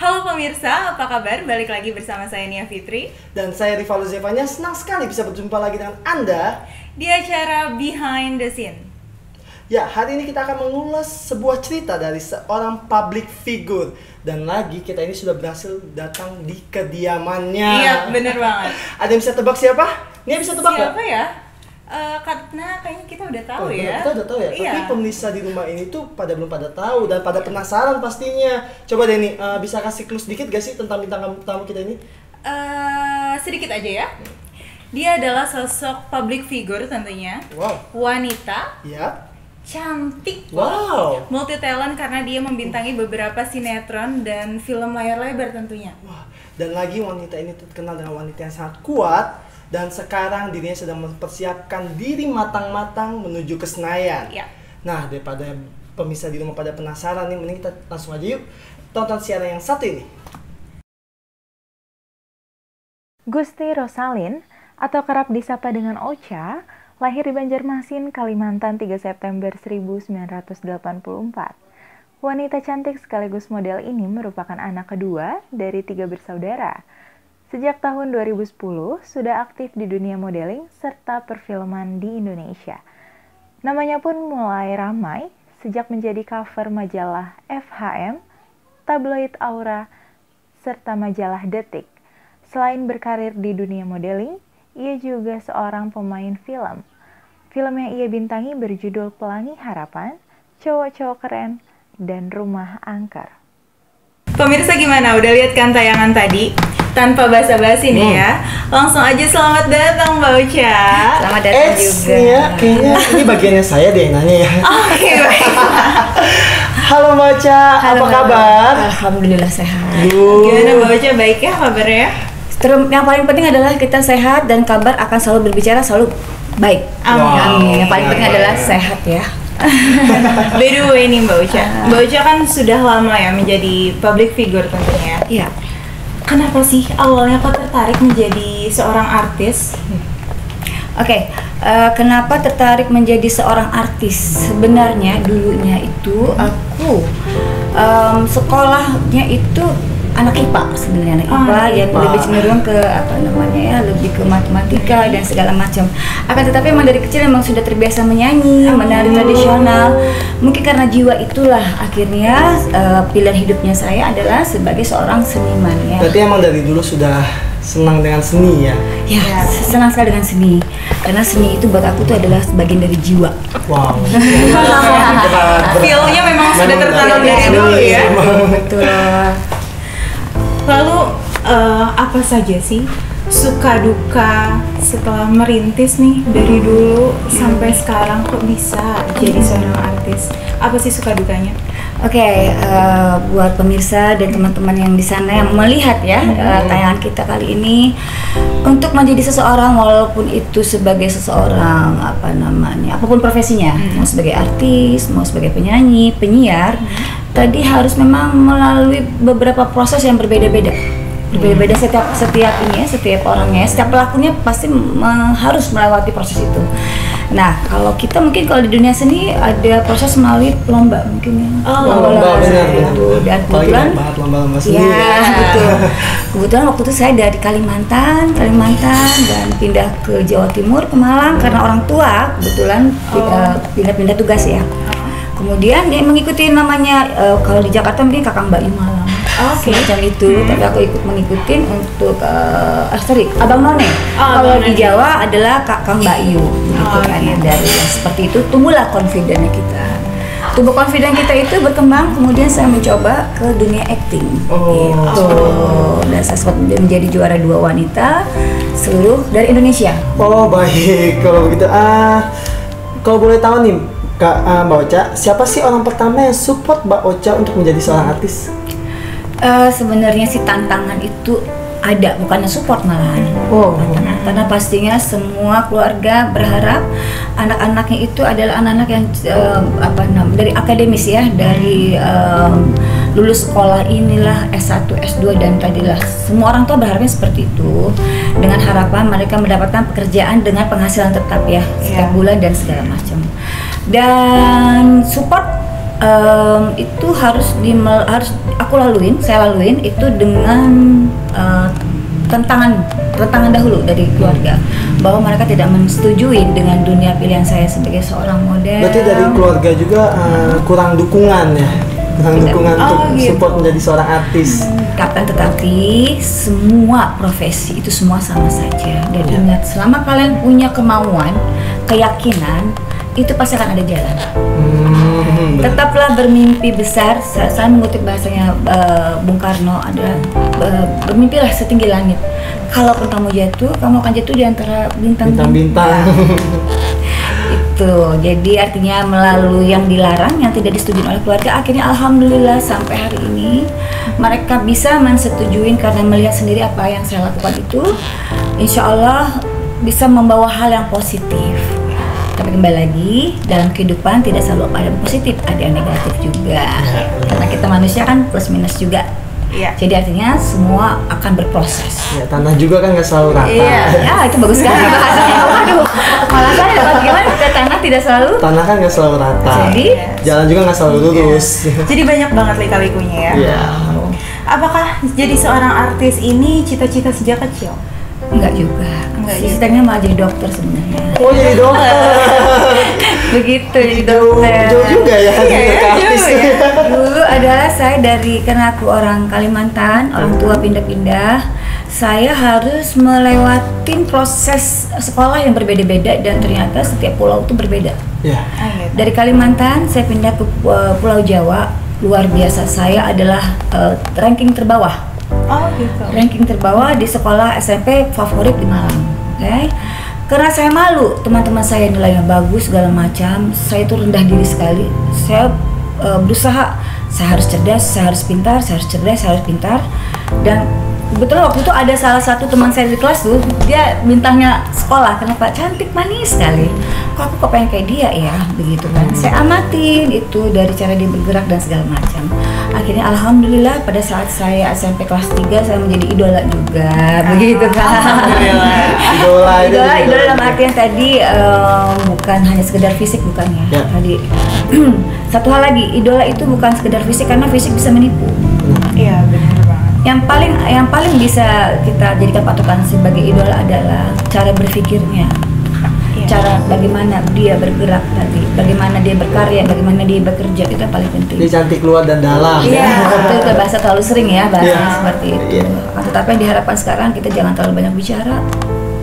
Halo pemirsa, apa kabar? Balik lagi bersama saya Nia Fitri dan saya Rivaldo Zevanya. Senang sekali bisa berjumpa lagi dengan Anda di acara Behind the Scene. Ya, hari ini kita akan mengulas sebuah cerita dari seorang public figure. Dan lagi kita ini sudah berhasil datang di kediamannya. Iya, bener banget. Ada yang bisa tebak siapa? Nia bisa tebak siapa ya? Karena kayaknya kita udah tahu ya. Kita udah tahu ya. Iya. Tapi pemirsa di rumah ini tuh belum pada tahu dan pada penasaran pastinya. Coba deh nih, bisa kasih clue sedikit gak sih tentang bintang tamu kita ini? Sedikit aja ya. Dia adalah sosok public figure tentunya. Wow. Wanita. Ya. Cantik. Wow. Multi talent karena dia membintangi beberapa sinetron dan film layar lebar tentunya. Wah. Dan lagi wanita ini terkenal dengan wanita yang sangat kuat. Dan sekarang dirinya sedang mempersiapkan diri matang-matang menuju ke Senayan. Ya. Nah, daripada pemirsa di rumah pada penasaran nih, mending kita langsung aja yuk tonton siaran yang satu ini. Gusti Rosalin, atau kerap disapa dengan Ocha, lahir di Banjarmasin, Kalimantan 3 September 1984. Wanita cantik sekaligus model ini merupakan anak kedua dari 3 bersaudara. Sejak tahun 2010, sudah aktif di dunia modeling serta perfilman di Indonesia. Namanya pun mulai ramai sejak menjadi cover majalah FHM, tabloid Aura, serta majalah Detik. Selain berkarir di dunia modeling, ia juga seorang pemain film. Film yang ia bintangi berjudul Pelangi Harapan, Cowok-Cowok Keren, dan Rumah Angker. Pemirsa gimana? Udah lihat kan tayangan tadi? Tanpa basa-basi nih ya, langsung aja selamat datang Mbak Ocha. Selamat datang juga. Ya, kayaknya ini bagiannya saya deh yang nanya ya. Oke, baik. Halo Mbak Ocha, apa kabar? Alhamdulillah sehat. Gimana Mbak Ocha, baik ya kabarnya? Yang paling penting adalah kita sehat dan kabar akan selalu berbicara selalu baik. Amin. Yang paling penting adalah sehat ya. By the way nih Mbak Ocha, Mbak Ocha kan sudah lama ya menjadi public figure tentunya. Iya. Kenapa sih awalnya kok tertarik menjadi seorang artis? Oke, kenapa tertarik menjadi seorang artis? Sebenarnya dulunya itu aku sekolahnya itu anak IPA sebenarnya, anak IPA yang lebih cenderung ke lebih ke matematika dan segala macam. Akan tetapi memang dari kecil memang sudah terbiasa menyanyi, menari tradisional. Mungkin karena jiwa itulah akhirnya pilihan hidupnya saya adalah sebagai seorang seniman ya. Berarti emang dari dulu sudah senang dengan seni ya? Ya, senang sekali dengan seni. Karena seni itu buat aku tuh adalah sebagian dari jiwa. Wow. Feel-nya memang sudah tertanam dari dulu ya. Betul. Lalu apa saja sih suka duka setelah merintis nih dari dulu sampai sekarang kok bisa jadi seorang artis? Apa sih suka dukanya? Oke, buat pemirsa dan teman-teman yang di sana yang melihat ya tayangan kita kali ini, untuk menjadi seseorang walaupun itu sebagai seseorang apapun profesinya, mau sebagai artis, mau sebagai penyanyi, penyiar, tadi harus memang melalui beberapa proses yang berbeda-beda. Berbeda-beda setiap orangnya, setiap pelakunya pasti harus melewati proses itu. Nah, kalau kita mungkin kalau di dunia seni ada proses melalui lomba mungkin ya. Lomba benar. Dan kebetulan lomba seni. Ya, betul. Kebetulan waktu itu saya dari Kalimantan dan pindah ke Jawa Timur, ke Malang karena orang tua kebetulan pindah-pindah tugas ya. Kemudian dia mengikuti namanya kalau di Jakarta mungkin Kakang Mbak Malang. Semacam itu, tapi aku ikut mengikuti untuk Abang None. Kalau di Jawa adalah Kakang Mbak Yu, gitu kan. Dari yang seperti itu tumbuhlah confident kita. Tumbuh confident kita itu berkembang, kemudian saya mencoba ke dunia acting. Gitu. Dan saya sempat menjadi juara 2 wanita seluruh dari Indonesia. Oh baik, kalau begitu kalau boleh tahu nih Mbak Ocha, siapa sih orang pertama yang support Mbak Ocha untuk menjadi seorang artis? Sebenarnya sih tantangan itu ada, bukannya support malahan. Karena pastinya semua keluarga berharap anak-anaknya itu adalah anak-anak yang dari akademis ya, dari lulus sekolah inilah S1, S2 dan tadilah semua orang tua berharapnya seperti itu, dengan harapan mereka mendapatkan pekerjaan dengan penghasilan tetap ya setiap bulan dan segala macam. Dan support itu harus aku saya laluin itu dengan tantangan dahulu dari keluarga, bahwa mereka tidak menyetujui dengan dunia pilihan saya sebagai seorang model. Berarti dari keluarga juga kurang dukungan ya, kurang dukungan untuk gitu. support menjadi seorang artis. Tetapi semua profesi itu semua sama saja. Dan ingat, selama kalian punya kemauan, keyakinan, itu pasti akan ada jalan. Tetaplah bermimpi besar. Saya mengutip bahasanya Bung Karno, adalah bermimpilah setinggi langit. Kalaupun kamu jatuh, kamu akan jatuh di antara bintang-bintang. Itu jadi artinya melalui yang dilarang, yang tidak disetujui oleh keluarga, akhirnya alhamdulillah sampai hari ini mereka bisa mensetujui karena melihat sendiri apa yang saya lakukan itu, insya Allah bisa membawa hal yang positif. Tapi kembali lagi, dalam kehidupan tidak selalu ada yang positif, ada yang negatif juga. Karena kita manusia kan plus minus juga. Iya. Jadi artinya semua akan berproses. Ya, tanah juga kan nggak selalu rata. Iya. Ya, itu bagus sekali bahasanya. Waduh, malah saya bagaimana tanah tidak selalu. Tanah kan nggak selalu rata. Jadi jalan juga nggak selalu lurus. Jadi banyak banget lika-likunya ya. Iya. Apakah jadi seorang artis ini cita-cita sejak kecil? enggak juga. Cita-citanya malah jadi dokter sebenarnya. Oh, jadi dokter. Begitu, jadi dokter. Jauh juga ya, ke artis. Dulu adalah saya karena aku orang Kalimantan, orang tua pindah-pindah, saya harus melewatin proses sekolah yang berbeda-beda dan ternyata setiap pulau itu berbeda. Ya. Dari Kalimantan saya pindah ke Pulau Jawa, luar biasa. Saya adalah ranking terbawah. Oh gitu. Ranking terbawah di sekolah SMP favorit di Malang. Oke. Karena saya malu, teman-teman saya nilainya bagus segala macam, saya itu rendah diri sekali. Saya berusaha, saya harus cerdas, saya harus pintar, saya harus cerdas, saya harus pintar. Dan kebetulan waktu itu ada salah satu teman saya di kelas tuh, dia bintangnya sekolah, kenapa cantik manis sekali. Kok pengen kayak dia ya, begitu kan. Saya amatin itu dari cara dia bergerak dan segala macam. Akhirnya alhamdulillah pada saat saya SMP kelas 3 saya menjadi idola juga, begitu kan. Idola dalam artian tadi bukan hanya sekedar fisik, bukan ya. Tadi satu hal lagi, idola itu bukan sekedar fisik karena fisik bisa menipu. Iya, benar banget. Yang paling bisa kita jadikan patokan sebagai idola adalah cara berpikirnya. Cara bagaimana dia bergerak tadi, bagaimana dia berkarya, bagaimana dia bekerja, itu yang paling penting. Dia cantik luar dan dalam. Iya, itu bahasa terlalu sering ya bahasanya seperti itu. Tetapi yang diharapkan sekarang kita jangan terlalu banyak bicara,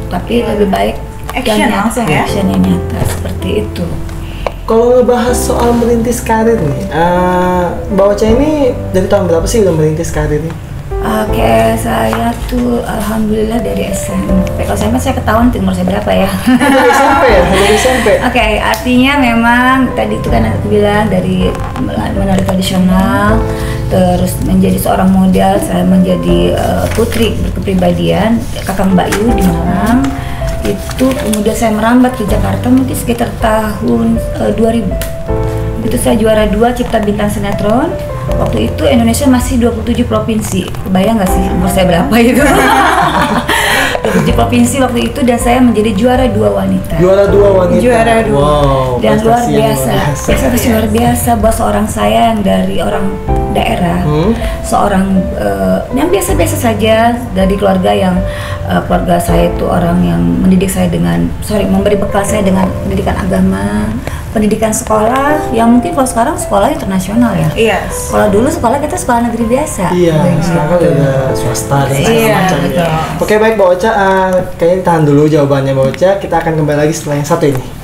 tapi lebih baik action langsung ya. Action yang nyata seperti itu. Kalau ngebahas soal merintis karir nih, Mbak Ocha ini dari tahun berapa sih udah merintis karir nih? Oke, saya tuh alhamdulillah dari SMP. Kalau saya ketahuan umur saya berapa ya? Dari SMP ya? Dari SMP? Oke, artinya memang tadi itu kan aku bilang dari menari tradisional, terus menjadi seorang model, saya menjadi putri berkepribadian, Kakang Mbak Yu di Malang. Itu kemudian saya merambat ke Jakarta mungkin sekitar tahun 2000. Itu saya juara 2 Cipta Bintang Sinetron. Waktu itu Indonesia masih 27 provinsi. Kebayang nggak sih umur saya berapa itu? 27 provinsi waktu itu, dan saya menjadi juara 2 wanita. Juara 2 wanita. Juara 2. Wow. Dan luar biasa. Prestasi luar biasa buat seorang saya yang dari orang daerah, seorang yang biasa-biasa saja dari keluarga yang keluarga saya itu orang yang mendidik saya memberi bekal saya dengan pendidikan agama, pendidikan sekolah yang mungkin kalau sekarang sekolah internasional ya. Iya. Kalau dulu sekolah kita sekolah negeri biasa. Iya, sekarang udah swasta dan segala macam. Betul. Oke, baik Mbak Ocha, kayaknya tahan dulu jawabannya Mbak Ocha. Kita akan kembali lagi setelah yang satu ini.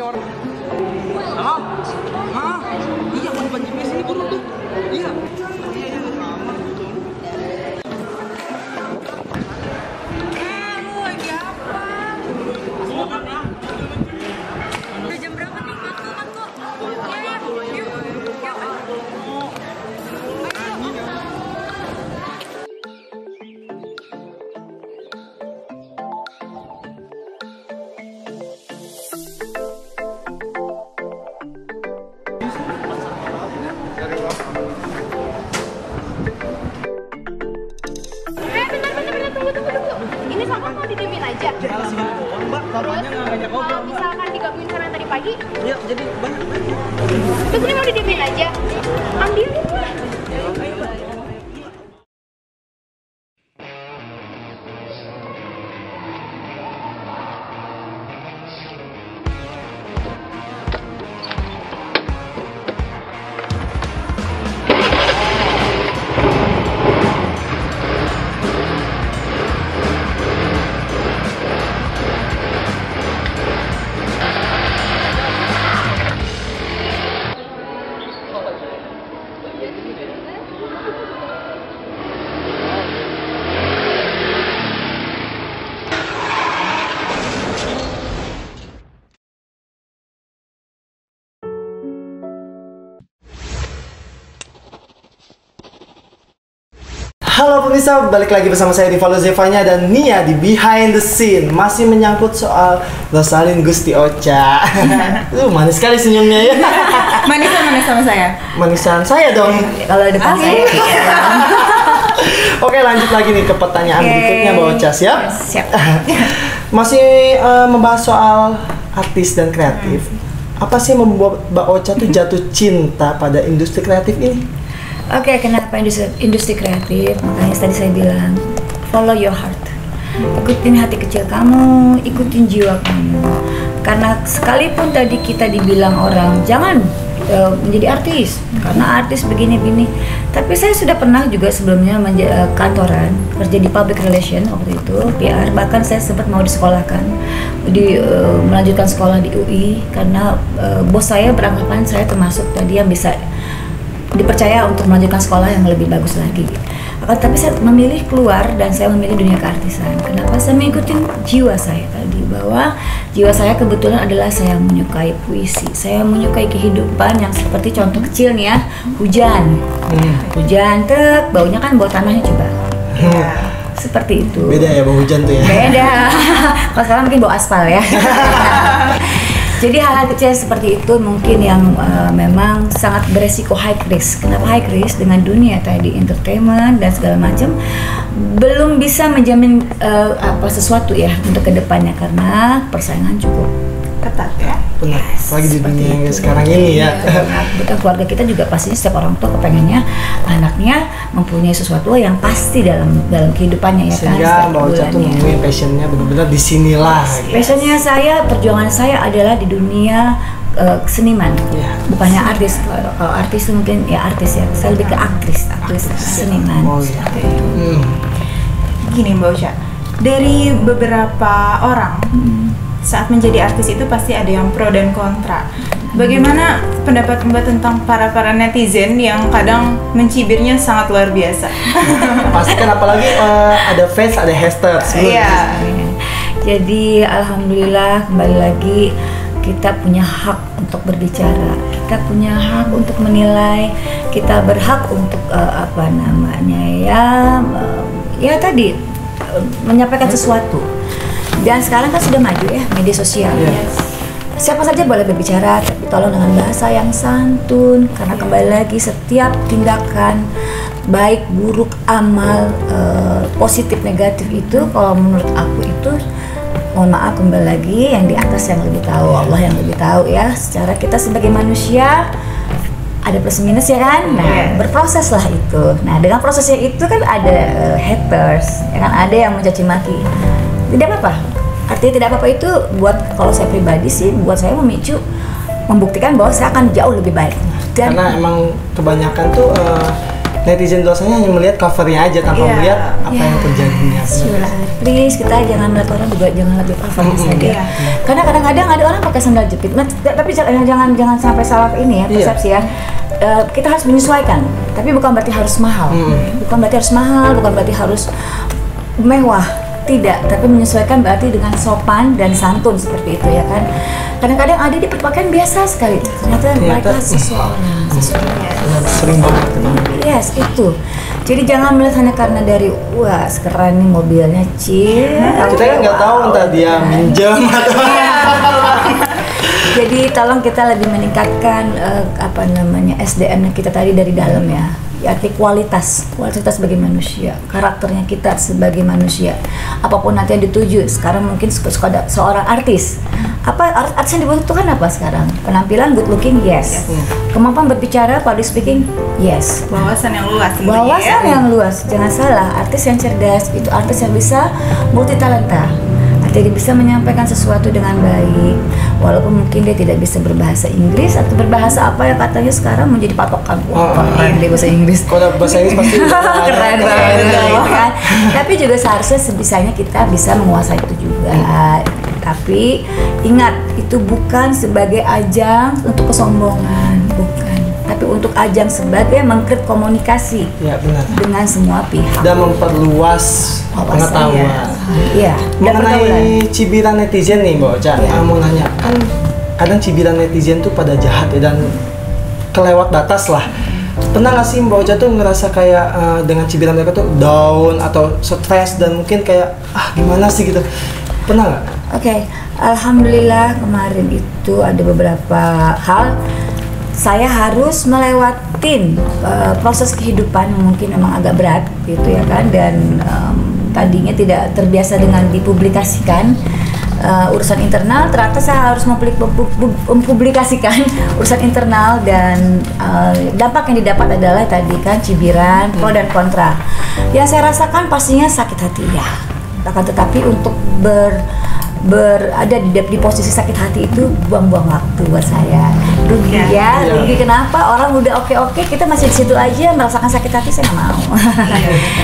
orang. Halo? Hah? Iya, mau dibanjir sini burung tuh. Iya. Iya, aman betul. Lu lagi apa? Udah jam berapa nih? Mantu. Ya, yuk. Bentar, tunggu. Ini sama mau didiemin aja? Mbak, taruhannya nggak ngajak ngobrol, Kalau Mbak. misalkan digabungin sama yang tadi pagi, Iya, jadi banyak. terus ini mau didiemin aja? Ambilin lah. Halo pemirsa, balik lagi bersama saya Rivaldo Zevanya dan Nia di Behind the Scene. Masih menyangkut soal Rosalin Gusti Ocha. Manis sekali senyumnya ya. Manisan sama saya. Manisan saya dong. Kalau depan saya Oke, lanjut lagi nih ke pertanyaan berikutnya Mbak Ocha, siap? siap. Masih membahas soal artis dan kreatif. Apa sih yang membuat Mbak Ocha tuh jatuh cinta pada industri kreatif ini? Oke, kenapa industri kreatif? Makanya tadi saya bilang, follow your heart. Ikutin hati kecil kamu, ikutin jiwa kamu. Karena sekalipun tadi kita dibilang orang, jangan menjadi artis, karena artis begini-begini. Tapi saya sudah pernah juga sebelumnya kantoran, kerja di public relation waktu itu, PR. Bahkan saya sempat mau disekolahkan, melanjutkan sekolah di UI. Karena bos saya beranggapan saya termasuk tadi yang bisa dipercaya untuk melanjutkan sekolah yang lebih bagus lagi. Tapi saya memilih keluar dan saya memilih dunia keartisan. Kenapa? Saya mengikuti jiwa saya tadi, bahwa jiwa saya kebetulan adalah saya menyukai puisi, saya menyukai kehidupan yang seperti contoh kecil nih ya, hujan. Hujan, baunya kan bau tanahnya coba. Seperti itu. Beda ya bau hujan tuh ya? Beda. Kalau sekarang mungkin bau aspal ya. Jadi hal-hal kecil seperti itu mungkin yang memang sangat beresiko high risk. Kenapa high risk? Dengan dunia tadi entertainment dan segala macam belum bisa menjamin sesuatu ya untuk kedepannya karena persaingan cukup Ketat ya. Benar, lagi di dunia yang sekarang ini ya. Bukan keluarga kita juga pastinya setiap orang tua kepengennya anaknya mempunyai sesuatu yang pasti dalam kehidupannya ya kan. Sehingga Mbak Ocha tuh nemuin passionnya benar-benar di sinilah. Passionnya saya, perjuangan saya adalah di dunia seniman, bukannya artis. Kalau artis itu mungkin ya artis ya, saya lebih ke aktris seniman. Oh iya. Gini Mbak Ocha, dari beberapa orang saat menjadi artis itu pasti ada yang pro dan kontra. Bagaimana pendapat Mbak tentang para netizen yang kadang mencibirnya sangat luar biasa? Pasti kan apalagi ada fans, ada haters. Iya. Jadi alhamdulillah kembali lagi kita punya hak untuk berbicara, kita punya hak untuk menilai, kita berhak untuk ya tadi menyampaikan sesuatu. Dan sekarang kan sudah maju ya media sosial. Siapa saja boleh berbicara, tapi tolong dengan bahasa yang santun. Karena kembali lagi setiap tindakan baik buruk amal positif negatif itu kalau menurut aku itu mohon maaf kembali lagi yang di atas yang lebih tahu, Allah yang lebih tahu ya. Secara kita sebagai manusia ada plus minus ya kan. Nah, berproses lah itu. Nah, dengan prosesnya itu kan ada haters, ya kan, ada yang mencaci maki. Tidak apa-apa. Artinya tidak apa-apa itu buat kalau saya pribadi sih, buat saya memicu membuktikan bahwa saya akan jauh lebih baik. Dan karena emang kebanyakan tuh netizen dosanya hanya melihat covernya aja tanpa Iya. melihat apa yang terjadinya. Sure. Please kita jangan melihat orang juga jangan lihat covernya saja. Iya. Karena kadang-kadang ada orang pakai sandal jepit. Nah, tapi jangan sampai salah ini ya persepsi ya. Kita harus menyesuaikan. Tapi bukan berarti harus mahal. Bukan berarti harus mahal, bukan berarti harus mewah. Tidak, tapi menyesuaikan berarti dengan sopan dan santun seperti itu ya kan. Kadang-kadang ada di berpakaian biasa sekali. Ternyata mereka seseorang. Sering banget ketemu. Yes, itu. Jadi jangan melihat hanya karena dari wah keren nih mobilnya Kita kan nggak tahu entah dia minjem atau Jadi tolong kita lebih meningkatkan SDM kita tadi dari dalam ya. Arti kualitas sebagai manusia, karakternya kita sebagai manusia. Apapun nanti yang dituju. Sekarang mungkin seorang artis. Apa artis yang dibutuhkan apa sekarang? Penampilan good looking, yes. Kemampuan berbicara, public speaking, yes. Wawasan yang luas. tentunya, Wawasan ya. yang luas, jangan salah. Artis yang cerdas itu artis yang bisa multi talenta. Jadi bisa menyampaikan sesuatu dengan baik, walaupun mungkin dia tidak bisa berbahasa Inggris atau berbahasa apa yang katanya sekarang menjadi patokan. Wah, keren deh bahasa Inggris. kalau bahasa Inggris pasti Keren banget kan. Tapi juga seharusnya sebisanya kita bisa menguasai itu juga. Tapi ingat, itu bukan sebagai ajang untuk kesombongan, bukan. Tapi untuk ajang sebagai mengkrit komunikasi ya benar dengan semua pihak. dan memperluas pengetahuan. Iya. Dan pergaulan. Mengenai cibiran netizen nih Mbak Ocha, Iya. mau nanya kan kadang cibiran netizen tuh pada jahat ya dan kelewat batas lah. Pernah nggak sih Mbak Ocha tuh ngerasa kayak dengan cibiran mereka tuh down atau stres dan mungkin kayak gimana sih gitu? Pernah nggak? Oke, alhamdulillah kemarin itu ada beberapa hal saya harus melewatin proses kehidupan yang mungkin memang agak berat gitu ya kan, dan tadinya tidak terbiasa dengan dipublikasikan urusan internal, ternyata saya harus mempublikasikan urusan internal dan dampak yang didapat adalah tadi kan cibiran, pro dan kontra. Yang saya rasakan pastinya sakit hati ya, akan tetapi untuk berada di posisi sakit hati itu buang-buang waktu buat saya. Rugi rugi. Kenapa? Orang udah oke, kita masih di situ aja merasakan sakit hati, saya nggak mau.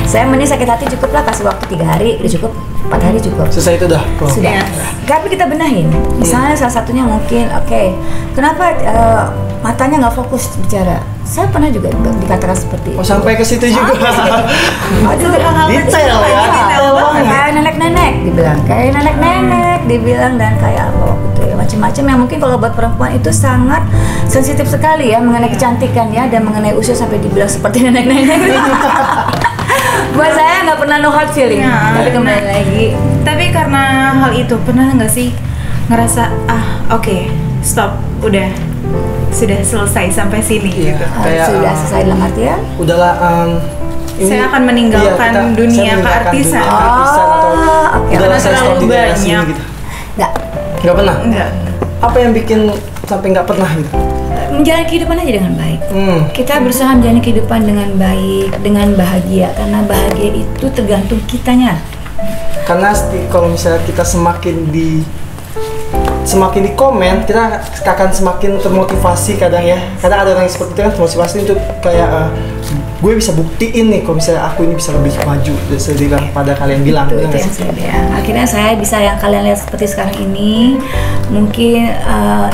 Saya mending sakit hati cukup lah, kasih waktu 3 hari, udah cukup, 4 hari cukup. Selesai itu dah. Sudah. Tapi kita benahin. Misalnya salah satunya mungkin, kenapa matanya nggak fokus bicara? Saya pernah juga dikatakan seperti itu. Sampai ke situ juga. Aduh, Detail ya. Detail banget. Kayak nenek-nenek dibilang, dan kayak apa gitu ya, macam-macam yang mungkin kalau buat perempuan itu sangat sensitif sekali ya mengenai kecantikan ya, dan mengenai usia sampai dibilang seperti nenek-nenek. Buat saya nggak pernah no hard feeling. Tapi kembali lagi. Tapi karena hal itu pernah nggak sih ngerasa stop, udah sudah selesai sampai sini gitu. Kayak, sudah selesai dalam artian? Udahlah. Saya akan meninggalkan dunia keartisan. Udahlah saya terlalu stop di daerah banyak. sini gitu. Nggak pernah. Enggak. Apa yang bikin sampai nggak pernah gitu? Menjalani kehidupan aja dengan baik. Kita berusaha menjalani kehidupan dengan baik, dengan bahagia, karena bahagia itu tergantung kitanya. Karena kalau misalnya kita semakin di komen, kita akan semakin termotivasi kadang ya. Kadang ada orang yang seperti itu kan termotivasi untuk kayak gue bisa buktiin nih kalau misalnya aku ini bisa lebih maju daripada kalian bilang. Itu yang saya lihat. Akhirnya saya bisa yang kalian lihat seperti sekarang ini. Mungkin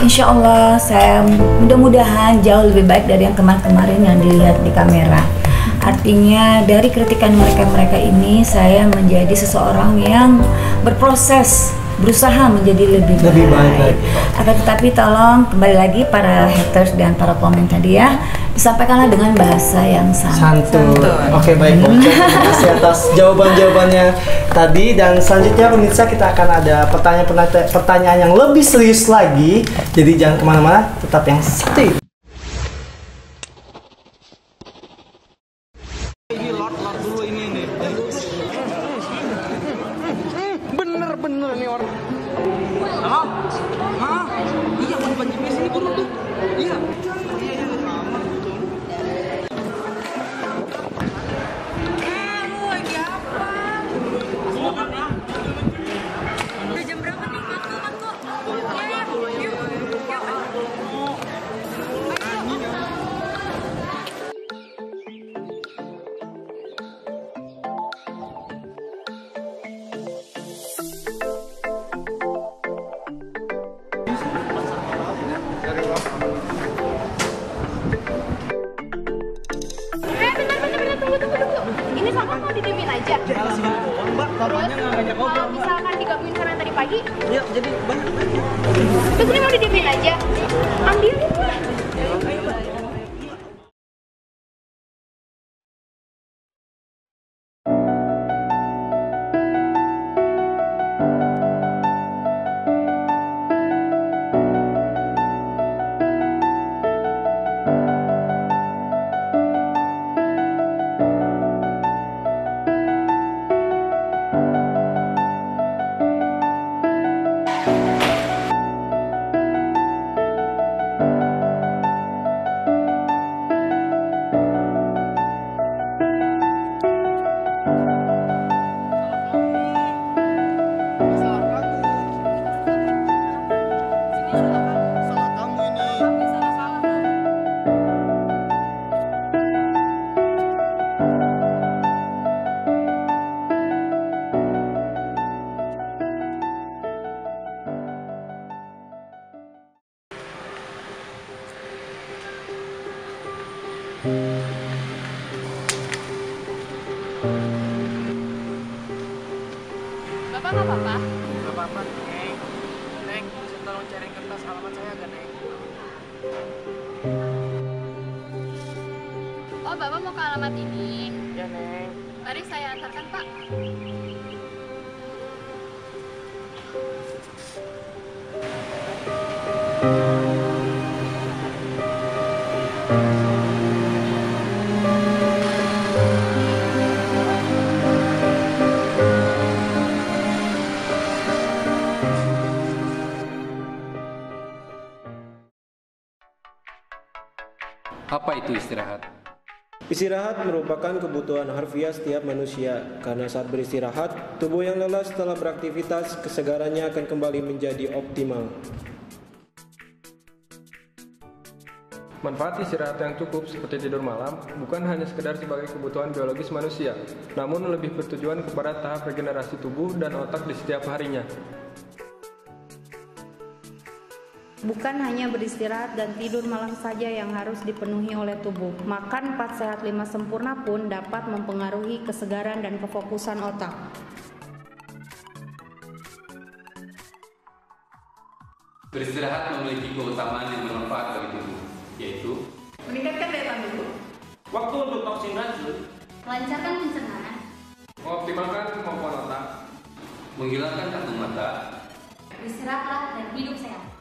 insya Allah saya mudah-mudahan jauh lebih baik dari yang kemarin-kemarin yang dilihat di kamera. Artinya dari kritikan mereka ini saya menjadi seseorang yang berproses, berusaha menjadi lebih baik. Akan tetapi tolong kembali lagi para haters dan para komen tadi ya, disampaikanlah dengan bahasa yang santun. Oke, baik. Terima kasih atas jawaban-jawabannya tadi, dan selanjutnya pemirsa kita akan ada pertanyaan yang lebih serius lagi. Jadi jangan kemana-mana, tetap yang satu itu. Bener nih orang. Iya, mau dipancing di sini burung tuh. Iya. Lagi apa? Udah jam berapa nih? Mantu. Yuk. aja. Malah sih Mbak, namanya nggak ngajak ngobrol Kalau Mbak. misalkan digabungin sama yang tadi pagi, Iya, jadi banyak. terus ini mau didiemin aja. Ambilin lah. Bapak nggak apa-apa? Gak apa-apa, Neng. Neng, bisa tolong cari kertas alamat saya agak, Neng? Oh, Bapak mau ke alamat ini? Ya, Neng. Mari saya antarkan, Pak. Apa itu istirahat? Istirahat merupakan kebutuhan harfiah setiap manusia, karena saat beristirahat, tubuh yang lelah setelah beraktivitas, kesegarannya akan kembali menjadi optimal. Manfaat istirahat yang cukup seperti tidur malam bukan hanya sekedar sebagai kebutuhan biologis manusia, namun lebih bertujuan kepada tahap regenerasi tubuh dan otak di setiap harinya. Bukan hanya beristirahat dan tidur malam saja yang harus dipenuhi oleh tubuh. Makan 4 sehat 5 sempurna pun dapat mempengaruhi kesegaran dan kefokusan otak. Beristirahat memiliki keutamaan yang bermanfaat bagi tubuh, yaitu Meningkatkan daya tahan tubuh, Waktu untuk toksin racun. Lancarkan pencernaan. Mengoptimalkan kemampuan otak, menghilangkan kantung mata, Istirahatlah dan hidup sehat.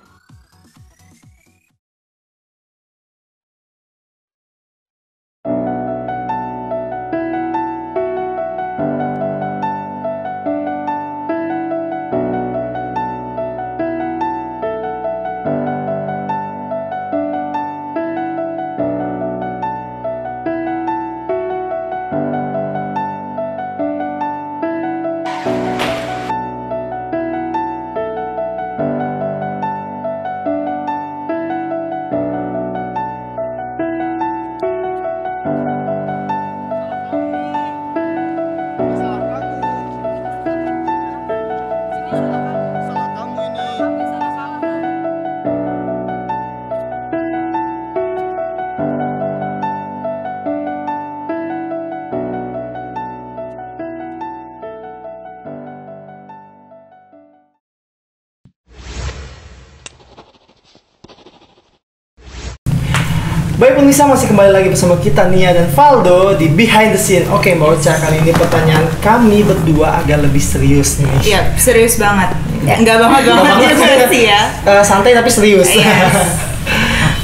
Baik pemirsa, masih kembali lagi bersama kita Nia dan Valdo di Behind the Scene. Oke Mbak Ocha, kali ini pertanyaan kami berdua agak lebih serius nih. Iya, serius banget. Enggak banget juga sih ya. Santai tapi serius. Yes.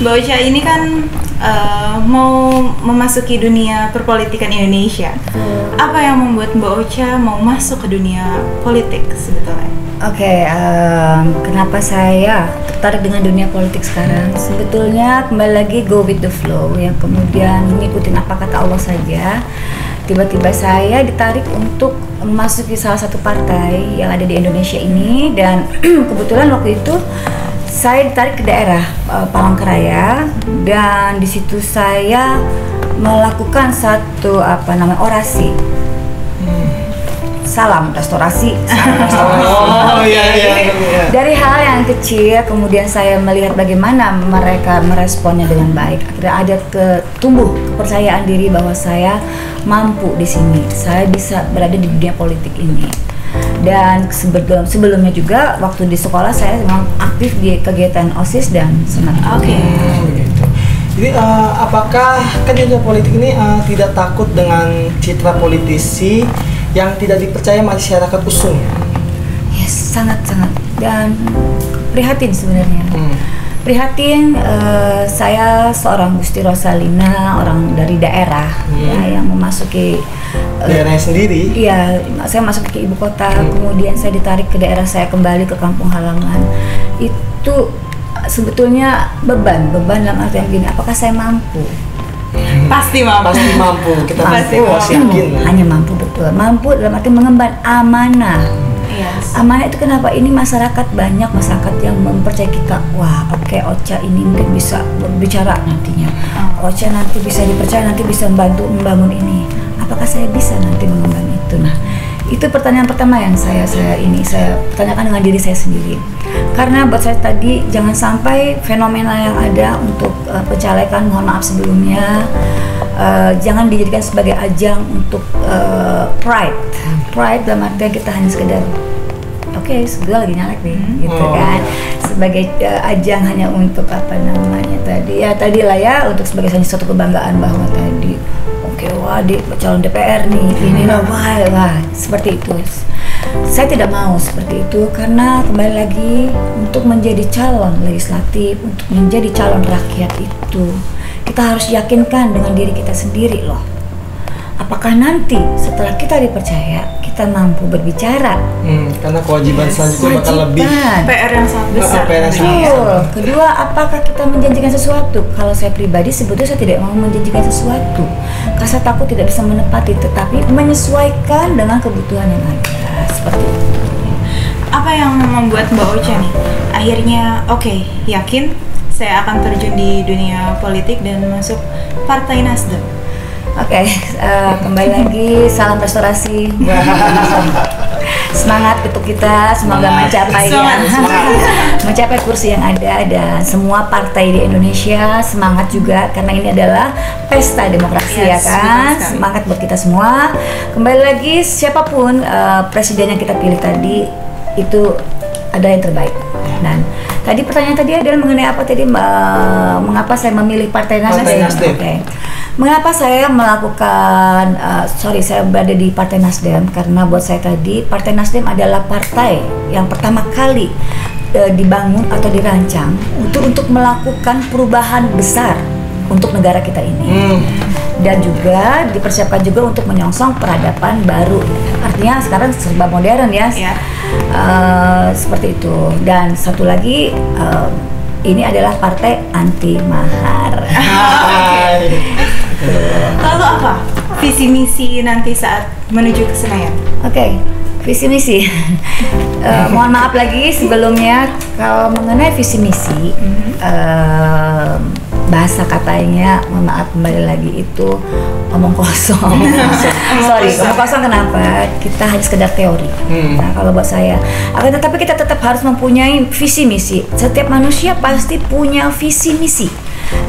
Mbak Ocha ini kan mau memasuki dunia perpolitikan Indonesia. Apa yang membuat Mbak Ocha mau masuk ke dunia politik sebetulnya? Oke, kenapa saya tertarik dengan dunia politik sekarang? Sebetulnya kembali lagi go with the flow, yang kemudian mengikuti apa kata Allah saja. Tiba-tiba saya ditarik untuk memasuki salah satu partai yang ada di Indonesia ini, dan kebetulan waktu itu saya ditarik ke daerah Palangkaraya, dan di situ saya melakukan satu orasi. salam restorasi. Oh iya. Dari hal yang kecil, kemudian saya melihat bagaimana mereka meresponnya dengan baik. Akhirnya ada tumbuh kepercayaan diri bahwa saya mampu di sini, saya bisa berada di dunia politik ini. Dan sebelumnya juga waktu di sekolah saya memang aktif di kegiatan OSIS dan senat. Gitu. Jadi apakah kan dunia politik ini tidak takut dengan citra politisi yang tidak dipercaya masyarakat usung? Yes, sangat dan prihatin sebenarnya. Prihatin, saya seorang Gusti Rosalina, orang dari daerah ya, yang memasuki daerahnya sendiri. Iya, saya masuk ke ibu kota, kemudian saya ditarik ke daerah saya kembali ke kampung halaman. Itu sebetulnya beban dalam artian gini, apakah saya mampu? Pasti mampu. Kita pasti mampu. Yakin. Hanya mampu, betul. Mampu dalam arti mengemban amanah. Yes. Amanah itu kenapa? Ini banyak masyarakat yang mempercayai kita. Wah, oke, Ocha ini mungkin bisa berbicara nantinya. Ocha nanti bisa dipercaya, nanti bisa membantu membangun ini. Apakah saya bisa nanti mengemban itu? Nah, itu pertanyaan pertama yang saya pertanyakan dengan diri saya sendiri. Karena buat saya tadi jangan sampai fenomena yang ada untuk pencalekan, mohon maaf sebelumnya, jangan dijadikan sebagai ajang untuk pride dalam artian kita hanya sekedar oke, gue lagi nyalek nih, gitu kan, sebagai ajang hanya untuk apa namanya tadi lah ya, untuk sebagai suatu kebanggaan bahwa tadi wah di calon DPR nih, ini lah, wah seperti itu. Saya tidak mau seperti itu karena kembali lagi untuk menjadi calon legislatif, untuk menjadi calon rakyat itu kita harus yakinkan dengan diri kita sendiri loh. Apakah nanti setelah kita dipercaya kita mampu berbicara? Karena kewajiban selanjutnya bakal lebih PR yang sangat besar. Kedua, apakah kita menjanjikan sesuatu? Kalau saya pribadi sebetulnya saya tidak mau menjanjikan sesuatu karena saya takut tidak bisa menepati, tetapi menyesuaikan dengan kebutuhan yang ada. Seperti itu. Apa yang membuat Mbak Ocha nih akhirnya yakin saya akan terjun di dunia politik dan masuk Partai Nasdem? Kembali lagi, salam restorasi. Semangat untuk kita, semoga mencapai kursi yang ada, dan semua partai di Indonesia semangat juga karena ini adalah pesta demokrasi, ya kan. Semangat buat kita semua. Kembali lagi, siapapun presiden yang kita pilih tadi itu ada yang terbaik. Dan tadi pertanyaan tadi adalah mengenai apa tadi, mengapa saya memilih Partai Nasdem. Mengapa saya melakukan, saya berada di Partai Nasdem, karena buat saya tadi Partai Nasdem adalah partai yang pertama kali dibangun atau dirancang untuk melakukan perubahan besar untuk negara kita ini. Dan juga dipersiapkan juga untuk menyongsong peradaban baru. Artinya sekarang serba modern ya. Seperti itu. Dan satu lagi, ini adalah partai anti mahar. Lalu apa visi misi nanti saat menuju ke Senayan? Visi misi. Mohon maaf lagi sebelumnya, kalau mengenai visi misi, bahasa katanya, mohon maaf kembali lagi, itu omong kosong. Omong kosong kenapa? Kita hanya sekedar teori. Nah, kalau buat saya, tetapi kita tetap harus mempunyai visi misi. Setiap manusia pasti punya visi misi,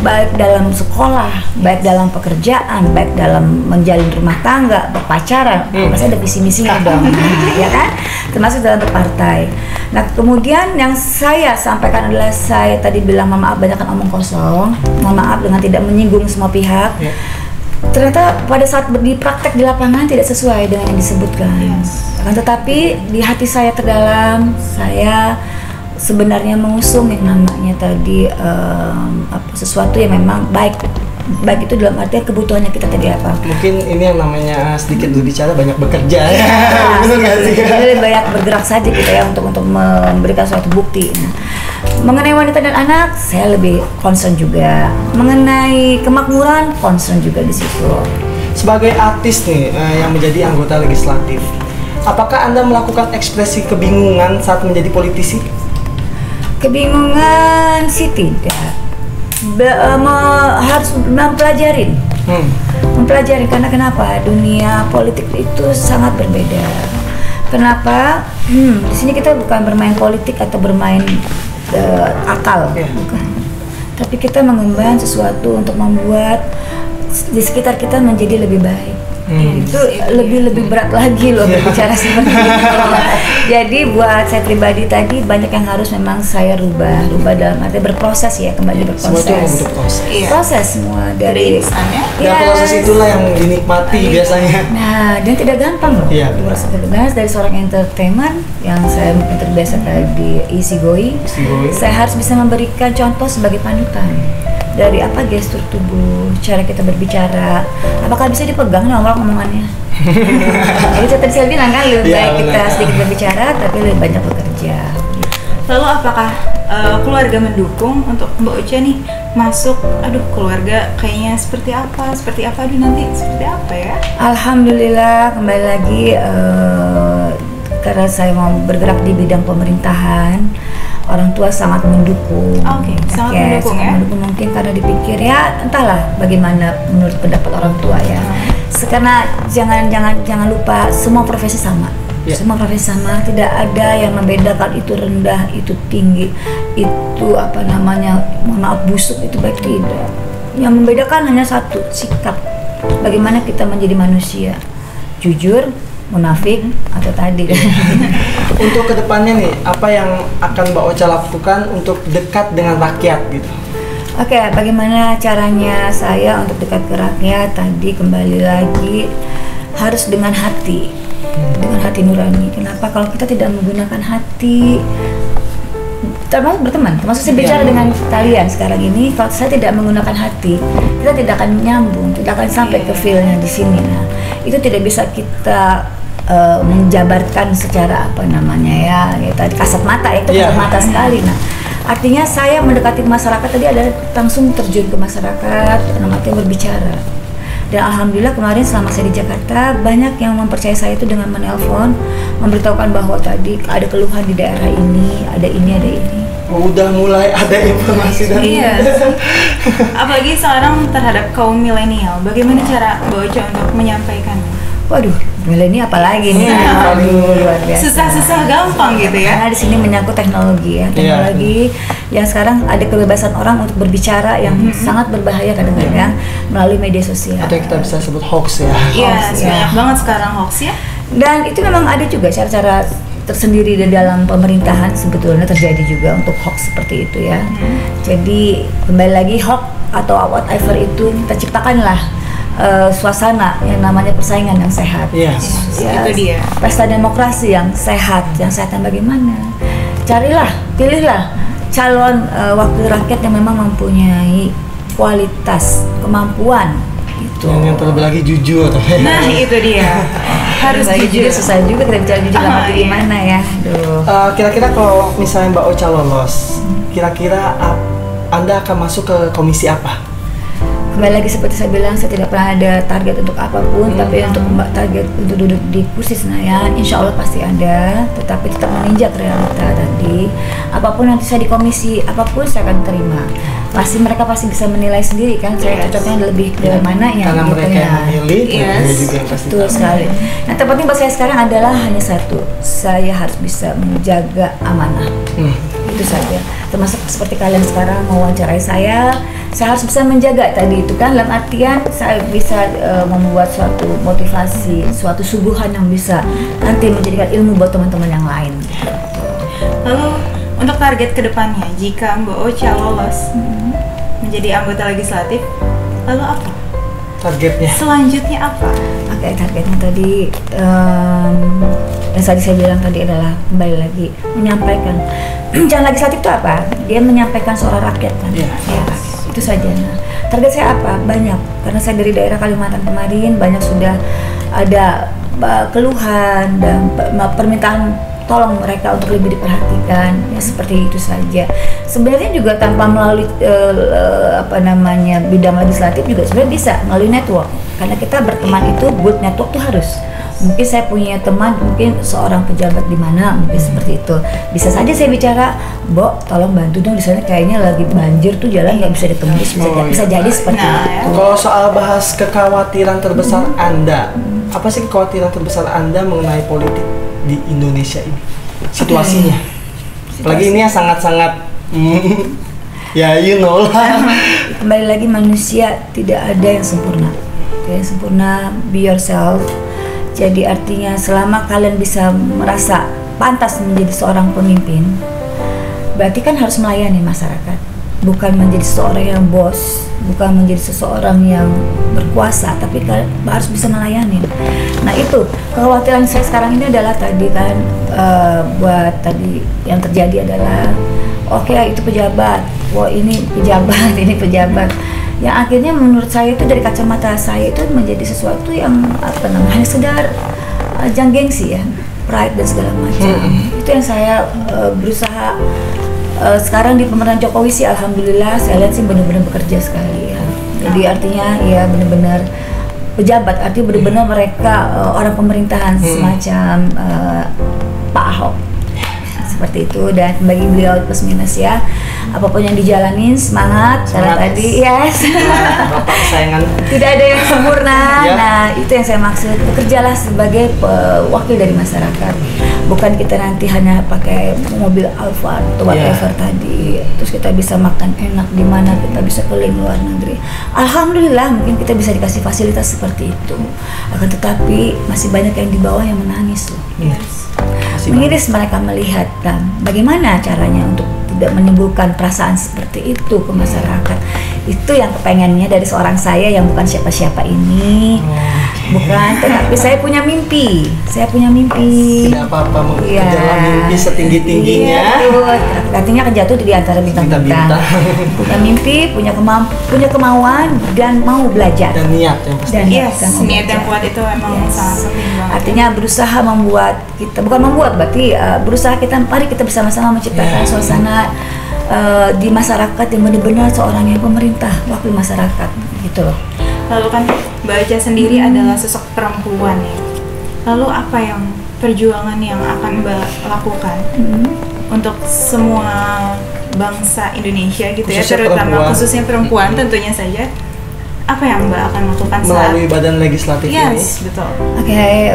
baik dalam sekolah, baik dalam pekerjaan, baik dalam menjalin rumah tangga, berpacaran, pasti ada visi misinya dong, ya kan? Termasuk dalam berpartai. Nah, kemudian yang saya sampaikan adalah, saya tadi bilang mohon maaf banyakkan omong kosong, mohon maaf dengan tidak menyinggung semua pihak. Ternyata pada saat di praktek di lapangan tidak sesuai dengan yang disebutkan. Tetapi di hati saya terdalam, saya sebenarnya mengusung yang namanya tadi sesuatu yang memang baik itu dalam artian kebutuhannya kita tadi apa. Mungkin ini yang namanya sedikit berbicara banyak bekerja ya. Jadi banyak bergerak saja kita ya untuk memberikan suatu bukti. Nah, mengenai wanita dan anak saya lebih concern juga. Mengenai kemakmuran concern juga di situ. Sebagai artis nih yang menjadi anggota legislatif, apakah Anda melakukan ekspresi kebingungan saat menjadi politisi? Kebingungan sih tidak. Harus mempelajari karena kenapa dunia politik itu sangat berbeda. Kenapa? Di sini kita bukan bermain politik atau bermain akal, bukan. Tapi kita mengemban sesuatu untuk membuat di sekitar kita menjadi lebih baik. Itu lebih berat lagi loh berbicara seperti itu. Jadi buat saya pribadi tadi banyak yang harus memang saya rubah dalam arti berproses ya, kembali berproses. Proses semua dari dan proses itulah yang dinikmati biasanya. Nah, dan tidak gampang loh. Proses dari seorang entertainment yang saya mungkin terbiasa tadi easy going. Saya harus bisa memberikan contoh sebagai panutan. Dari apa gestur tubuh, cara kita berbicara, apakah bisa dipegang nih omongannya? Jadi tadi saya bilang kan lebih baik kita sedikit berbicara tapi lebih banyak bekerja. Lalu apakah keluarga mendukung untuk Mbak Ocha nih masuk? Aduh, keluarga kayaknya seperti apa aduh nanti seperti apa ya? Alhamdulillah, kembali lagi karena saya mau bergerak di bidang pemerintahan, orang tua sangat mendukung. Sangat mendukung mungkin karena dipikir ya entahlah bagaimana menurut pendapat orang tua ya. Karena jangan lupa semua profesi sama. Semua profesi sama, tidak ada yang membedakan itu rendah, itu tinggi, itu mohon maaf busuk, itu baik, tidak. Yang membedakan hanya satu, sikap. Bagaimana kita menjadi manusia, jujur, munafik, atau tadi. Untuk kedepannya nih, apa yang akan Mbak Ocha lakukan untuk dekat dengan rakyat gitu? Oke, bagaimana caranya saya untuk dekat ke rakyat? Tadi kembali lagi harus dengan hati, dengan hati nurani. Kenapa? Kalau kita tidak menggunakan hati, termasuk berteman, termasuk saya bicara dengan kalian sekarang ini, kalau saya tidak menggunakan hati, kita tidak akan nyambung, tidak akan sampai ke feel-nya di sini. Nah, itu tidak bisa kita menjabarkan secara tadi kasat mata, itu kasat mata sekali. Nah, artinya saya mendekati masyarakat tadi adalah langsung terjun ke masyarakat, artinya berbicara. Dan alhamdulillah kemarin selama saya di Jakarta banyak yang mempercayai saya itu dengan menelpon, memberitahukan bahwa tadi ada keluhan di daerah ini, ada ini. Udah mulai ada informasi dari apalagi sekarang terhadap kaum milenial. Bagaimana cara Mbak Ocha untuk menyampaikannya? Waduh, milenial apalagi nih? Luar biasa. Susah gampang gitu ya? Karena di sini menyangkut teknologi ya, teknologi yang sekarang ada kebebasan orang untuk berbicara yang sangat berbahaya kadang-kadang melalui media sosial. Atau yang kita bisa sebut hoax ya? Banyak banget sekarang hoax ya. Dan itu memang ada juga cara-cara tersendiri di dalam pemerintahan sebetulnya terjadi juga untuk hoax seperti itu ya. Jadi kembali lagi hoax atau whatever itu kita ciptakanlah suasana yang namanya persaingan yang sehat. Itu dia. Pesta demokrasi yang sehat yang bagaimana? Pilihlah calon wakil rakyat yang memang mempunyai kualitas, kemampuan. Gitu. Yang terlebih lagi jujur. Nah itu dia. Harus jujur. Susah juga kita bicara jujur sama gimana ya. Kira-kira kalau misalnya Mbak Ocha lolos, kira-kira Anda akan masuk ke komisi apa? Kembali lagi seperti saya bilang, saya tidak pernah ada target untuk apapun, tapi untuk target untuk duduk di kursi Senayan, insya Allah pasti ada, tetapi tetap menginjak realita tadi. Apapun nanti saya di komisi, apapun saya akan terima. Mereka pasti bisa menilai sendiri kan, saya cocoknya lebih ke mana ya. Karena mereka yang memilih, juga yang pasti. Betul sekali. Nah, terpenting buat saya sekarang adalah hanya satu, saya harus bisa menjaga amanah. Itu saja. Termasuk seperti kalian sekarang mewawancarai saya harus bisa menjaga tadi itu kan, dalam artian saya bisa membuat suatu motivasi, suatu suguhan yang bisa nanti menjadikan ilmu buat teman-teman yang lain. Lalu untuk target kedepannya, jika Mbak Ocha lolos menjadi anggota legislatif, lalu apa? Targetnya? Selanjutnya apa? Oke, targetnya tadi yang tadi saya bilang tadi adalah kembali lagi menyampaikan. Calon legislatif itu apa? Dia menyampaikan suara rakyat kan? Itu saja. Nah, target saya apa? Banyak. Karena saya dari daerah Kalimantan kemarin banyak sudah ada keluhan dan permintaan tolong mereka untuk lebih diperhatikan. Ya seperti itu saja. Sebenarnya juga tanpa melalui bidang legislatif juga sebenarnya bisa melalui network. Karena kita berteman itu good network tuh harus. Mungkin saya punya teman, mungkin seorang pejabat di mana, mungkin seperti itu. Bisa saja saya bicara, Mbok, tolong bantu dong di sana kayaknya lagi banjir tuh jalan nggak bisa ditembus. Bisa jadi seperti itu. Kalau soal bahas kekhawatiran terbesar Anda, apa sih kekhawatiran terbesar Anda mengenai politik? di Indonesia ini situasinya? Apalagi ini yang sangat-sangat ya you know lah. Kembali lagi, manusia tidak ada yang sempurna. Tidak yang sempurna, be yourself. Jadi artinya selama kalian bisa merasa pantas menjadi seorang pemimpin, berarti kan harus melayani masyarakat. Bukan menjadi seseorang yang bos, bukan menjadi seseorang yang berkuasa, tapi harus bisa melayani. Nah itu kekhawatiran saya sekarang ini adalah tadi kan, buat tadi yang terjadi adalah oke, itu pejabat, wah ini pejabat, ini pejabat. Yang akhirnya menurut saya itu dari kacamata saya itu menjadi sesuatu yang apa namanya, sekedar ajang gengsi ya, pride dan segala macam. Itu yang saya berusaha. Sekarang di pemerintahan Jokowi sih alhamdulillah saya lihat sih benar-benar bekerja sekali ya. Jadi artinya ya benar-benar pejabat, artinya benar-benar mereka orang pemerintahan semacam Pak Ahok seperti itu. Dan bagi beliau plus minus ya, apapun yang dijalanin semangat karena tadi yes Bapak kesayangan tidak ada yang sempurna ya. Nah itu yang saya maksud, bekerjalah sebagai wakil dari masyarakat, bukan kita nanti hanya pakai mobil Alphard atau whatever tadi, terus kita bisa makan enak di mana, kita bisa keliling luar negeri. Alhamdulillah mungkin kita bisa dikasih fasilitas seperti itu, akan tetapi masih banyak yang di bawah yang menangis loh. Mengiris mereka melihat kan bagaimana caranya untuk tidak menimbulkan perasaan seperti itu ke masyarakat. Itu yang kepengennya dari seorang saya yang bukan siapa-siapa ini. Bukan, tetapi saya punya mimpi. Saya punya mimpi. Tidak apa-apa mengejar mimpi setinggi-tingginya. Iya, artinya kan jatuh di antara bintang-bintang. Punya mimpi, punya kemauan dan mau belajar. Dan niat yang pasti. Niat yang kuat itu memang sangat penting banget. Artinya berusaha membuat kita, bukan membuat, berarti berusaha kita, mari kita bersama-sama menciptakan suasana di masyarakat yang benar-benar seorang yang pemerintah, wakil masyarakat gitu loh. Lalu kan Mbak Ocha sendiri adalah sosok perempuan ya. Lalu apa yang perjuangan yang akan Mbak lakukan untuk semua bangsa Indonesia gitu ya, terutama khususnya perempuan tentunya saja. Apa yang Mbak akan lakukan melalui badan legislatif ini? Betul. Oke,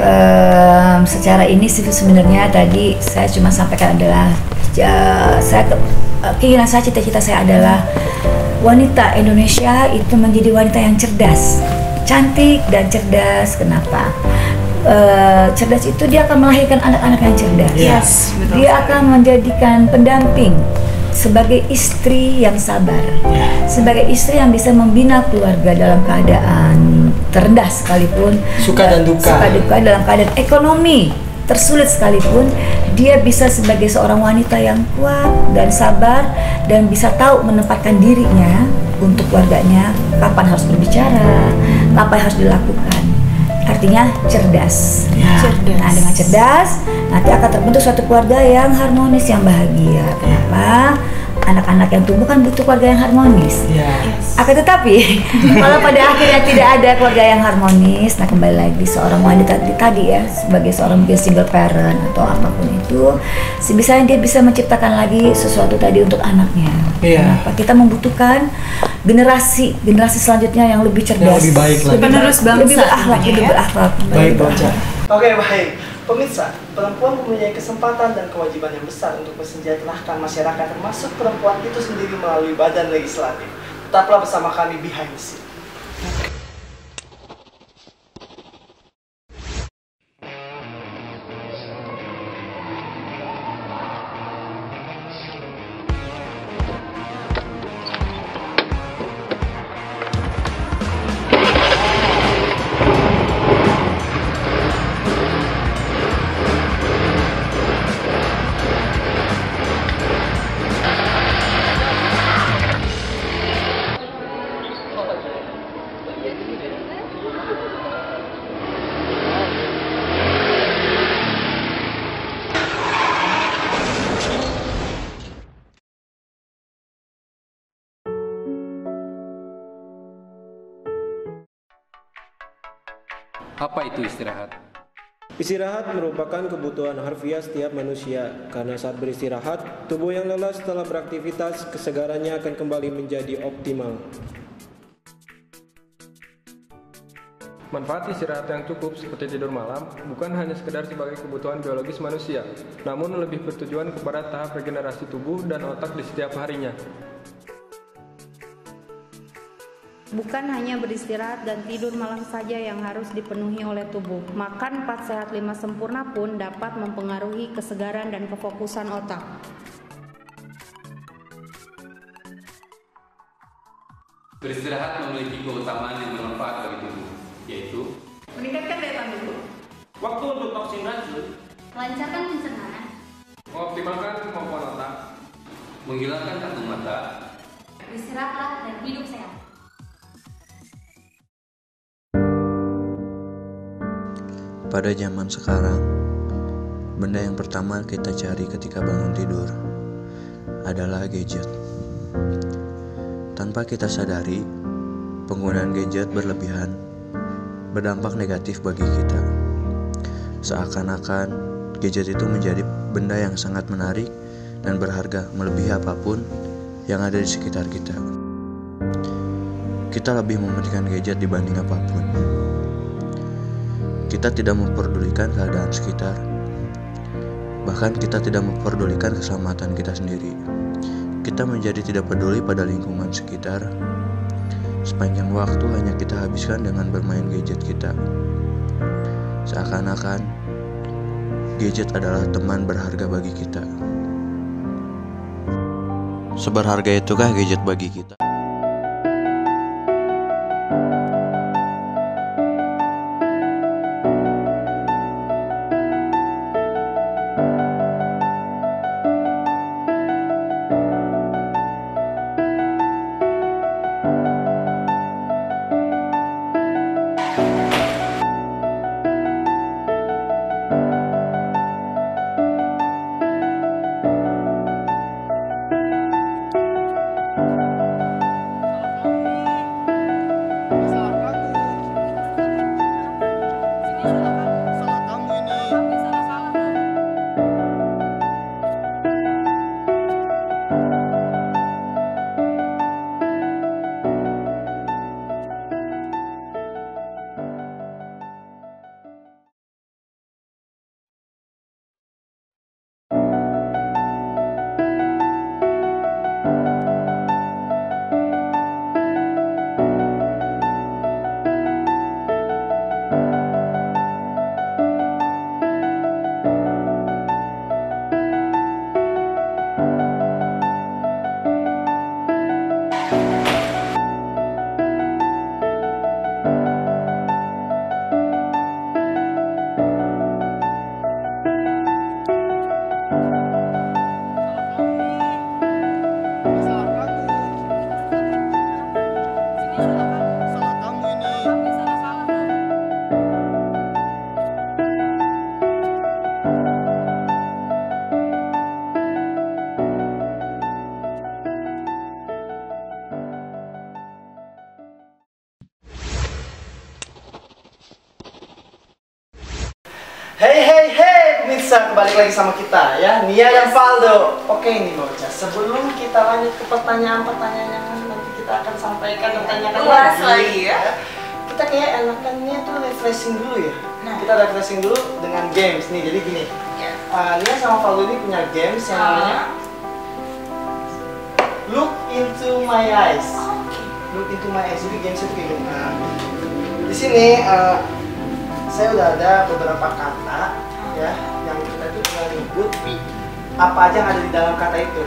secara ini sih sebenarnya tadi saya cuma sampaikan adalah keinginan saya, cita-cita saya adalah wanita Indonesia itu menjadi wanita yang cerdas, cantik dan cerdas. Kenapa? Cerdas itu dia akan melahirkan anak-anak yang cerdas. Betul. Dia akan menjadikan pendamping sebagai istri yang sabar, sebagai istri yang bisa membina keluarga dalam keadaan terendah sekalipun, suka dan duka dalam keadaan ekonomi tersulit sekalipun, dia bisa sebagai seorang wanita yang kuat dan sabar dan bisa tahu menempatkan dirinya untuk keluarganya, kapan harus berbicara, apa yang harus dilakukan. Artinya cerdas. Nah, dengan cerdas nanti akan terbentuk suatu keluarga yang harmonis, yang bahagia. Kenapa? Anak-anak yang tumbuh kan butuh keluarga yang harmonis. Akan tetapi kalau pada akhirnya tidak ada keluarga yang harmonis, nah kembali lagi seorang wanita tadi ya, sebagai seorang mungkin single parent atau apapun itu, sebisanya dia bisa menciptakan lagi sesuatu tadi untuk anaknya. Kenapa? Kita membutuhkan generasi selanjutnya yang lebih cerdas, yang lebih baik lagi, penerus bangsa, lebih berakhlak, lebih berakhlak. Baik, Ocha. Oke, baik. Pemirsa, perempuan mempunyai kesempatan dan kewajiban yang besar untuk mensejahterakan masyarakat, termasuk perempuan itu sendiri melalui badan legislatif. Tetaplah bersama kami Behind the Scene. Apa itu istirahat? Istirahat merupakan kebutuhan harfiah setiap manusia, karena saat beristirahat, tubuh yang lelah setelah beraktivitas, kesegarannya akan kembali menjadi optimal. Manfaat istirahat yang cukup seperti tidur malam bukan hanya sekedar sebagai kebutuhan biologis manusia, namun lebih bertujuan kepada tahap regenerasi tubuh dan otak di setiap harinya. Bukan hanya beristirahat dan tidur malam saja yang harus dipenuhi oleh tubuh. Makan 4 sehat 5 sempurna pun dapat mempengaruhi kesegaran dan kefokusan otak. Beristirahat memiliki keutamaan yang bermanfaat bagi tubuh, yaitu meningkatkan daya tahan tubuh, waktu untuk toksin racun, melancarkan pencernaan, Mengoptimalkan kemampuan otak, menghilangkan kantung mata, beristirahatlah dan hidup sehat. Pada zaman sekarang, benda yang pertama kita cari ketika bangun tidur adalah gadget. Tanpa kita sadari, penggunaan gadget berlebihan berdampak negatif bagi kita. Seakan-akan gadget itu menjadi benda yang sangat menarik dan berharga melebihi apapun yang ada di sekitar kita. Kita lebih mementingkan gadget dibanding apapun. Kita tidak memperdulikan keadaan sekitar. Bahkan kita tidak memperdulikan keselamatan kita sendiri. Kita menjadi tidak peduli pada lingkungan sekitar. Sepanjang waktu hanya kita habiskan dengan bermain gadget kita. Seakan-akan gadget adalah teman berharga bagi kita. Seberharga itukah gadget bagi kita? Hey, pemirsa, kembali lagi sama kita ya, Nia dan Valdo. Oke nih Bocah, sebelum kita lanjut ke pertanyaan-pertanyaan yang nanti kita akan sampaikan dan tanyakan lagi ya. Kita kayak enakannya tuh refreshing dulu ya. Kita refreshing dulu dengan games nih. Jadi gini, Nia sama Valdo ini punya games yang namanya Look Into My Eyes. Look Into My Eyes. Jadi games itu kayak gini. Di sini saya udah ada beberapa kata ya yang kita tuh tinggal nyebut apa aja yang ada di dalam kata itu.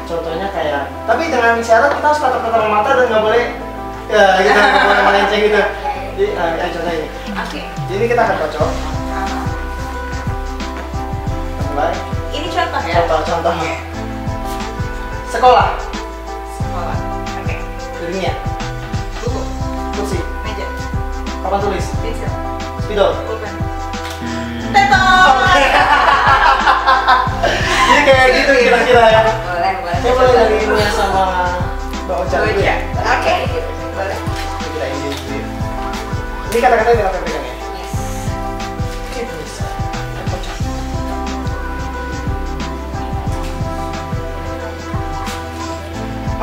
Contohnya kayak, tapi dengan syarat kita harus tatap-tatap mata dan nggak boleh ya gitu, nggak boleh melenceng gitu. Jadi contoh ini. Jadi kita akan cocok. Mulai. Ini contoh ya. Contoh. Sekolah. Oke. Dunia. Buku. Kursi. Meja. Papan tulis. Spidol. Tetot. Jadi kayak gitu kira-kira ya. Boleh. Saya boleh dari Nia sama Mbak Ocha dulu ya. Oke. Boleh. Kita ini kata-kata yang kita pegang ya. Yes. Oke, bisa. Ocha.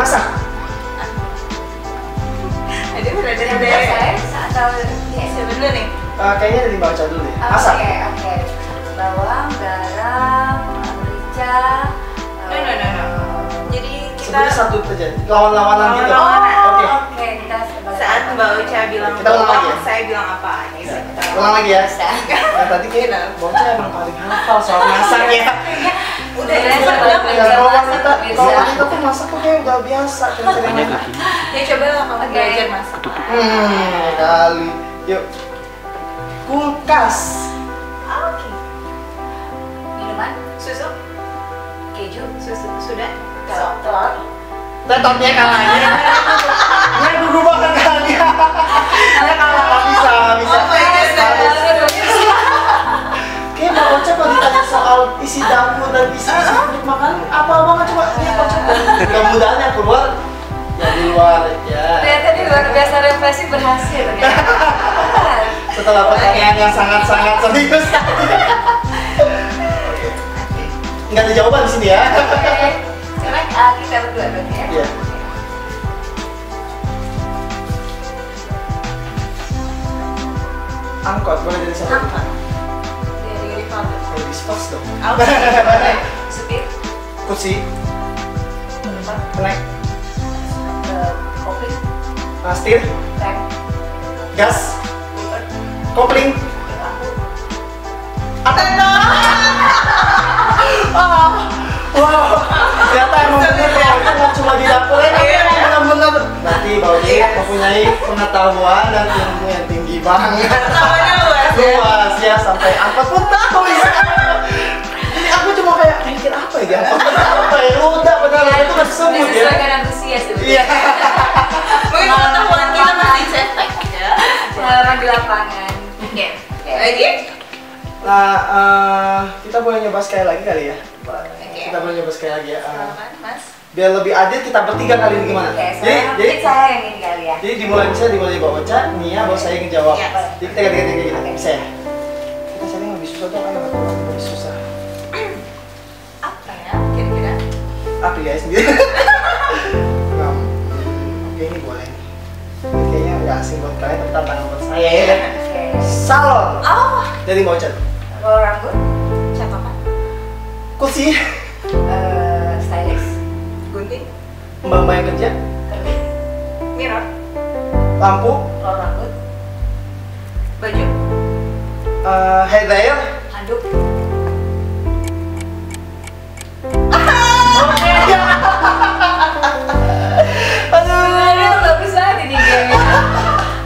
Masak. Ada berada di saya atau ya sebenarnya Kayaknya dari Mbak Ocha dulu deh. Masak. Oke. Bawang, garam, merica. No. Jadi kita Sebenarnya satu terjadi lawan-lawanan gitu. Oke, kita saat Mbak Ocha bilang Kita ulang lagi ya? saya bilang apa? Gitu. Ulang lagi ya. Nah, tadi kayaknya Mbak Ocha emang paling hafal soal masak ya. udah Kalau wanita tuh masak tuh kayak udah biasa ceritanya. Ya coba lah kamu belajar masak. Kali. Yuk. Kulkas. Oke. Minuman, Susu, keju, susu sudah. telur. Tetapnya kalahnya. Dia dulu banget kalahnya. Saya kalah nggak bisa. Kayak Mbak Ocha kalau ditanya soal isi dapur dan isi untuk makan apa banget coba nih Mbak Ocha. Mudah-mudahan keluar ya di luar ya. Ternyata di luar biasa refleksi berhasil. Setelah pertanyaan yang sangat-sangat serius. Nggak ada jawaban di sini ya. Sekarang kita berdua berarti ya. Iya. Angkot boleh dari siapa? Dari Rivaldo. Oh, di Spurs dong. Supir, Kursi, kenek, kopling, setir, rem, gas, bumper, kopling. lampu. Atena. Wow, ternyata emang bener ya, kita nggak cuma di dapur ya, bener-bener. Berarti Mbak Ocha mempunyai pengetahuan dan ilmu yang tinggi banget. Luas ya, sampai angkot pun tahu ya. Jadi aku cuma kayak mikir apa ya, apa ya, udah benar itu masih sembuh ya. Disesuaikan antusias itu. Iya. Mungkin pengetahuan kita masih cetek ya. Pengalaman di lapangan. Oke. Lagi? Nah, kita boleh nyoba sekali lagi kali ya. Oke. Kita boleh nyoba sekali lagi ya. Silakan, Mas. Biar lebih adil kita bertiga kali ini gimana? Oke, Jadi saya yang ini kali ya. Jadi dimulai dari Mbak Ocha, Nia, baru saya yang ngejawab. Iya. Jadi kita ganti-ganti gitu. Bisa ya? Kita cari yang lebih susah tuh kan lebih susah. Apa ya? Kira-kira? Apa guys sendiri? Oke ini boleh nih. Ini kayaknya nggak asing buat kalian, tapi tantangan buat saya ya. Salon. Oh. Dari Mbak Ocha. Kalau rambut, Catakan. Kursi. stylist, Gunting. Mbak yang kerja. kertas, Mirror. Lampu. kalau rambut, Baju. Hair dryer. handuk. Aduh, bagus banget ini game.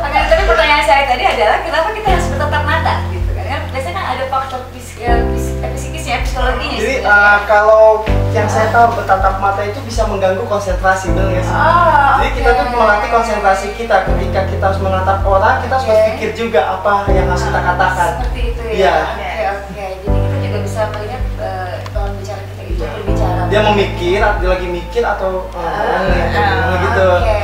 Makanya tadi pertanyaan saya tadi adalah kenapa kita harus bertatap mata gitu kan? Biasanya kan ada faktor psikisnya, psikologinya. Jadi kalau yang saya tahu bertatap mata itu bisa mengganggu konsentrasi, benar nggak sih? Jadi kita tuh melatih konsentrasi kita ketika kita harus menatap orang, kita harus berpikir juga apa yang harus kita katakan. Seperti itu ya. Iya. Oke. Jadi kita juga bisa melihat lawan bicara kita itu berbicara. Dia mau mikir, dia lagi mikir atau gitu. Oke.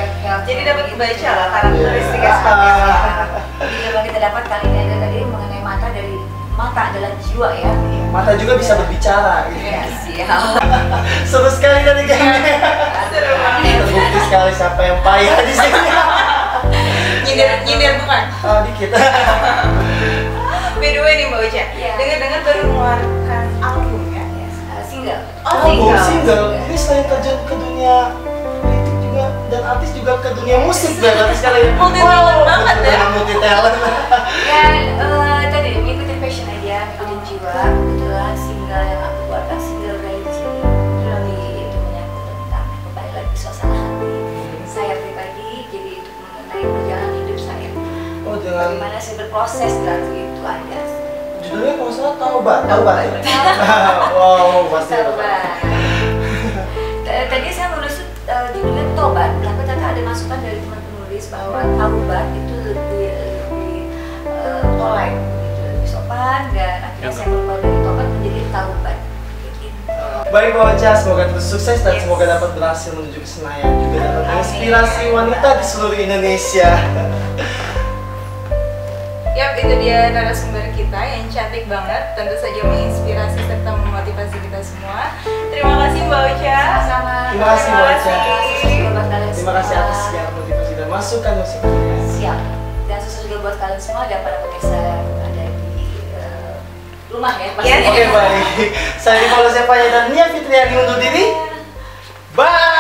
Jadi dapat membaca lah karakteristiknya seperti apa. Jadi yang kita dapat kali ini adalah tadi mengenai mata dari mata adalah jiwa ya. Mata juga bisa berbicara gitu. Ya, siap. Seru sekali tadi kayaknya. Seru banget. Terbukti sekali siapa yang payah di sini. Nyindir bukan? Oh, dikit. By the way nih Mbak Ocha, dengar-dengar baru mengeluarkan album ya? Single. Oh, single. Ini selain terjun ke dunia politik juga dan artis juga ke dunia musik berarti sekali. Multi talent banget ya. Multi talent. Ya, tadi mengikuti passion aja, ngikutin jiwa. Kebetulan single yang aku buat kan single dari sini. Lebih itu menyangkut tentang kembali lagi suasana hati saya pribadi. Jadi itu mengenai perjalanan hidup saya. Oh, dengan Bagaimana saya berproses dalam itu aja. judulnya kalau salah Taubat ya? Wow, pasti Taubat. Tadi saya menulis judulnya Tobat, tapi ternyata ada masukan dari teman penulis bahwa Taubat itu lebih polite, gitu, lebih sopan, dan akhirnya saya berubah dari Tobat menjadi Taubat. Baik Mbak Ocha, semoga terus sukses dan semoga dapat berhasil menuju ke Senayan, juga dapat menginspirasi wanita di seluruh Indonesia. Yap, itu dia narasumber kita yang cantik banget, tentu saja menginspirasi serta memotivasi kita semua. Terima kasih Mbak Ocha. Sama. Terima kasih Mbak Ocha. Terima kasih atas segala motivasi dan masukan-masukannya. Siap. Dan sukses juga buat kalian semua dan para pemirsa rumah ya. Oke, baik. Saya Paulus Epanya dan Nia Fitriani undur diri. Bye.